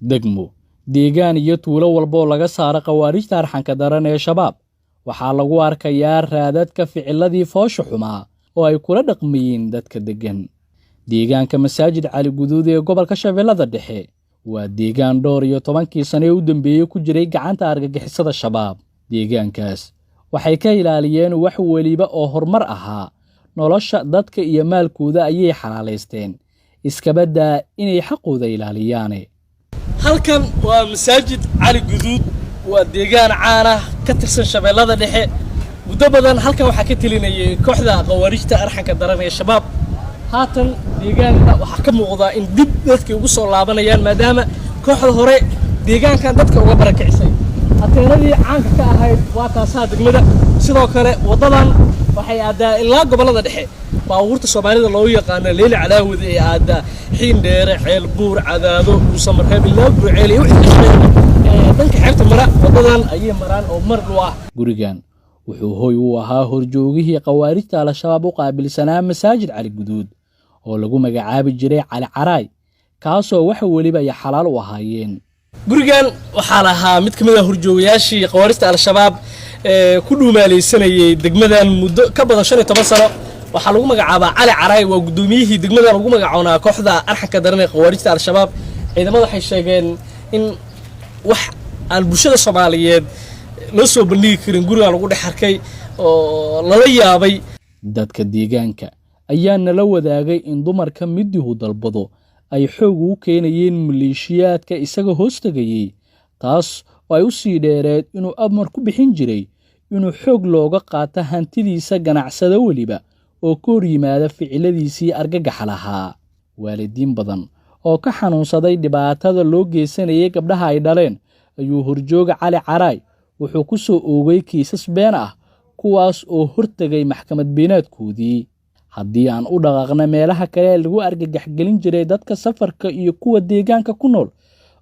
degmo deegaan iyo tuulo walbo laga saaro khawaarijta arxanka daran ee shabaab waxaa lagu arkayaa raadadka ficiladii foosha xumaa oo ay kula dhaqmayeen dadka degan deegaanka masaajid cali guduud ee gobolka Shabeellada Dhexe waa deegaan dhowr iyo 10 sano u dambeeyay ku jiray gacanta argagixisada shabaab deegaankaas waxay ka ilaaliyeen wax waliba oo horumar ahaa nolosha dadka iyo maalkooda ayay xalaaleysteen iska badaa inay xaqooda ilaaliyaan halkan waa masaajid cali guduud waa deegaan caan ah ka tirsan Shabeellada Dhexe muddo badan halkan waxa ka tilinayay kooxda khawaarijta arxanka daran ee shabaab haatan deegaanka waxa ka muuqda in dib dadkii ugu soo laabanayaan maadaama kooxda hore deegaankan dadka uga barakicisay hateenadii caanka ka ahayd waa taasaa degmada sidoo kale wadadan waxay aadaa ilaa gobolada dhexe baabuurta Soomaalida loo yaqaan Leeli Calaawid ee aada xiin dheere ceel buur cadaado Soomareeb ilaa Burceel iyo wixii danka xeebta mara wadadan ayay maraan oo mar waa gurigan wuxuu hooy u ahaa horjoogihii khawaarijta al-shabaab u qaabilsanaa masaajid cali guduud oo lagu magacaabi jiray Cali Caraay kaasoo wax waliba ay xalaal u ahaayeen gurigan waxaa lahaa mid kamid ah horjoogayaashii khawaarijta al-shabaab ku dhuumaaleysanayay degmadan muddo ka badan 15 sano waxaa lagu magacaabaa Cali Caraay waa gudoomiyihii degmadan ugu magacawnaa kooxda arxanka daran ee khawaarijta al-shabaab ciidamada waxay sheegeen in wax aan bulshada Soomaaliyeed loo soo bandhigi karin guriga lagu dhaxarkay oo lala yaabay dadka deegaanka ayaa nala wadaagay in dumarka midihu dalbado ay xoog u keenayeen maleeshiyaadka isaga hoostagayay taas oo ay u sii dheereed inuu amar ku bixin jiray inuu xoog looga qaato hantidiisa ganacsada waliba oo koor yimaada ficiladiisii argagax lahaa waalidiin badan oo ka xanuunsaday dhibaatada loo geysanayay gabdhaha ay dhaleen ayuu horjooga Cali Caraay wuxuu ku soo oogay kiisas been ah kuwaas oo hortagay maxkamad beenaadkoodii haddii aan u dhaqaaqna meelaha kale lagu argagax gelin jiray dadka safarka iyo kuwa deegaanka ku nool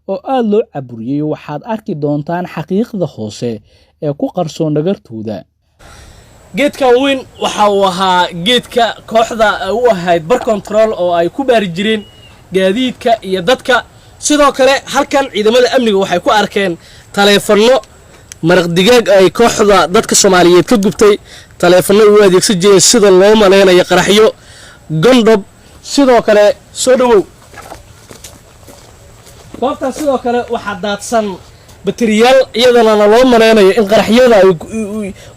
oo aad loo caburiyay waxaad arki doontaan xaqiiqda hoose ee ku qarsoon nagartooda geedka weyn waxa uu ahaa geedka kooxda u ahayd bar control oo ay ku baari jireen gaadiidka iyo dadka sidoo kale halkan ciidamada amniga waxay ku arkeen taleefanno maraq digaag ay kooxda dadka Soomaaliyeed ka gubtay taleefanno u adeegsan jireen sida loo maleeyo qaraxyo gondob sidoo kale soo dhawow goobta sidoo kale waxa daadsan bateriyaal iyadana loo maleeyo in qaraxyada ay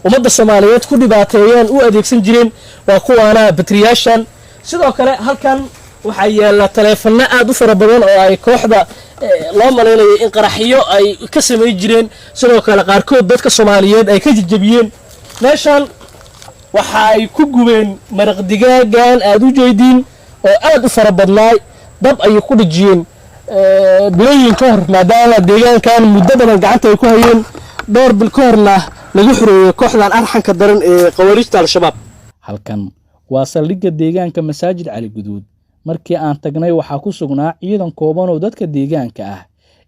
ummadda Soomaaliyeed ku dhibaateeyeen u adeegsan jireen waa kuwaana bateriyaashan sidoo kale halkan waxa yaala taleefanno aad u fara badan oo ay kooxda loo maleeyo in qaraxyo ay ka sameey jireen sidoo kale qaarkood dadka Soomaaliyeed ay ka jajabiyeen meeshan waxa ay ku gubeen maraq digaagan aad u jeedin oo aad u fara badnaay dab ay ku dhijiyeen bilooyin ka hor maadaama deegaankan muddo badan gacanta ay ku hayeen dhowr bil ka horna lagu xureeyay kooxdan arxanka daran ee khawaarijta al-shabaab halkan waa saldhigga deegaanka masaajid cali guduud markii aan tagnay waxa ku sugnaa ciidan kooban oo dadka deegaanka ah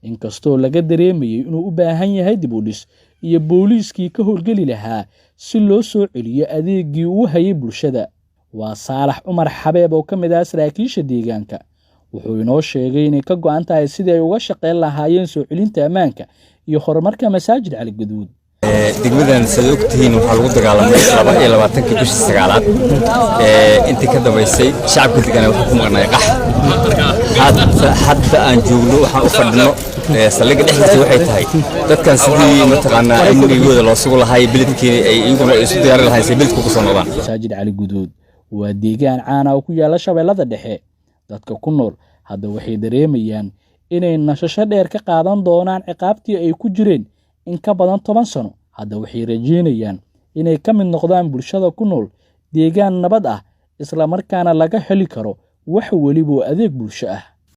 inkastoo laga dareemayay inuu u baahan yahay dib u dhis iyo booliiskii ka howlgeli lahaa si loo soo celiyo adeegii uu hayay bulshada waa Saalax Umar Xabeeb oo ka mid ah saraakiisha deegaanka wuxuu inoo sheegay in ka go'an tahay sidii ay uga shaqeyn lahaayeen soo celinta ammaanka iyo horumarka masaajid cali guduud degmadan sadogtiin waxa lagu dagaalamay 22 bishii sagaalaad intii ka dambeysay shacabka deegaanka waxa ku maqnay qax hadda aan joogno waxa u fadhino saldhigga dhexdiisa waxay tahay dadkan sidii mataqaanaa amnigooda loo sugo lahaay bilidkii ay iyaguna isu diyaarin lahaayeen si bilidku ku soo noqdaan masaajid cali guduud waa deegaan caan ah oo ku yaala Shabeellada Dhexe dadka ku nool hadda waxay dareemayaan inay nasasho dheer ka qaadan doonaan ciqaabtii ay ku jireen in ka badan 10 sano hadda waxay rajeynayaan inay ka mid noqdaan bulshada ku nool deegaan nabad ah isla markaana laga heli karo wax waliba adeeg bulsho ah